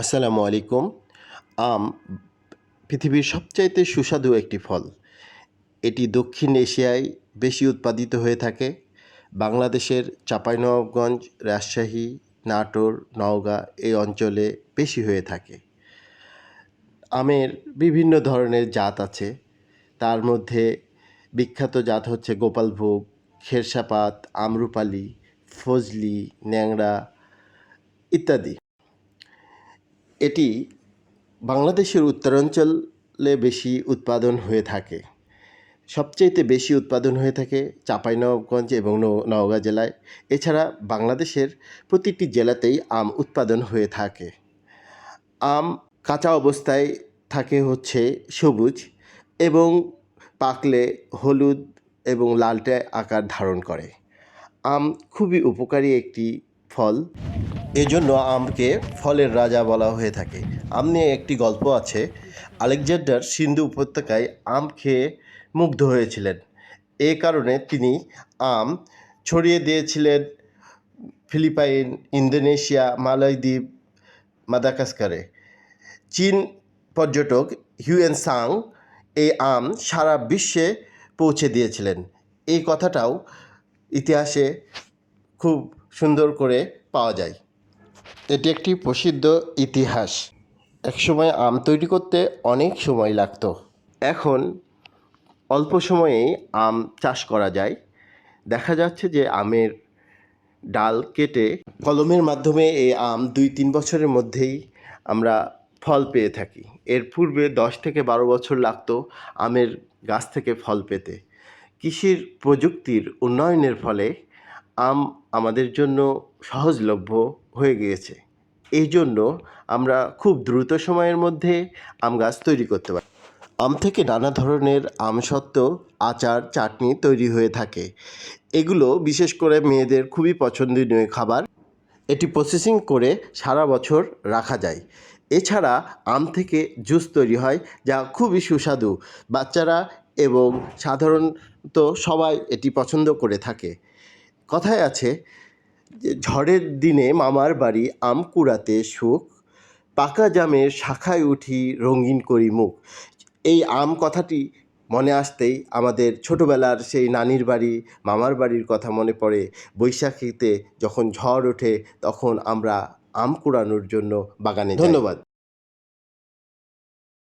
আসসালামু আলাইকুম। আম পৃথিবীর সবচাইতে সুস্বাদু একটি ফল। এটি দক্ষিণ এশিয়ায় বেশি উৎপাদিত হয়ে থাকে। বাংলাদেশের চাঁপাইনবাবগঞ্জ, রাজশাহী, নাটোর, নওগাঁ এই অঞ্চলে বেশি হয়ে থাকে। আমের বিভিন্ন ধরনের জাত আছে। তার মধ্যে বিখ্যাত জাত হচ্ছে গোপালভোগ, খেরসাপাত, আম্রপালি, ফজলি, ন্যাংড়া ইত্যাদি। এটি বাংলাদেশের উত্তরাঞ্চলে বেশি উৎপাদন হয়ে থাকে। সবচাইতে বেশি উৎপাদন হয়ে থাকে চাঁপাইনবাবগঞ্জ এবং নওগাঁ জেলায়। এছাড়া বাংলাদেশের প্রতিটি জেলাতেই আম উৎপাদন হয়ে থাকে। আম কাঁচা অবস্থায় থাকে হচ্ছে সবুজ এবং পাকলে হলুদ এবং লালটে আকার ধারণ করে। আম খুবই উপকারী একটি ফল। এজন্য আমকে ফলের রাজা বলা হয়ে থাকে। আম নিয়ে একটি গল্প আছে। আলেকজান্ডার সিন্ধু উপত্যকায় আম খেয়ে মুগ্ধ হয়েছিলেন। এ কারণে তিনি আম ছড়িয়ে দিয়েছিলেন ফিলিপাইন, ইন্দোনেশিয়া, মালদ্বীপ, মাদাগাস্কারে। চীন পর্যটক হিউয়েন সাং এই আম সারা বিশ্বে পৌঁছে দিয়েছিলেন। এই কথাটাও ইতিহাসে খুব সুন্দর করে পাওয়া যায়। এটি একটি প্রসিদ্ধ ইতিহাস। একসময় আম তৈরি করতে অনেক সময় লাগতো। এখন অল্প সময়েই আম চাষ করা যায়। দেখা যাচ্ছে যে আমের ডাল কেটে কলমের মাধ্যমে এই আম 2-3 বছরের মধ্যেই আমরা ফল পেয়ে থাকি। এর পূর্বে 10 থেকে 12 বছর লাগতো আমের গাছ থেকে ফল পেতে। কৃষির প্রযুক্তির উন্নয়নের ফলে আম আমাদের জন্য সহজলভ্য হয়ে গিয়েছে। এই জন্য আমরা খুব দ্রুত সময়ের মধ্যে আম গাছ তৈরি করতে পারি। আম থেকে নানা ধরনের আমসত্ত্ব, আচার, চাটনি তৈরি হয়ে থাকে। এগুলো বিশেষ করে মেয়েদের খুবই পছন্দনীয় খাবার। এটি প্রসেসিং করে সারা বছর রাখা যায়। এছাড়া আম থেকে জুস তৈরি হয় যা খুবই সুস্বাদু। বাচ্চারা এবং সাধারণত সবাই এটি পছন্দ করে থাকে। কথায় আছে যে ঝড়ের দিনে মামার বাড়ি আম কুড়াতে সুখ, পাকা জামের শাখায় উঠি রঙিন করি মুখ। এই আম কথাটি মনে আসতেই আমাদের ছোটোবেলার সেই নানির বাড়ি, মামার বাড়ির কথা মনে পড়ে। বৈশাখীতে যখন ঝড় ওঠে তখন আমরা আম কুড়ানোর জন্য বাগানে যাই। ধন্যবাদ।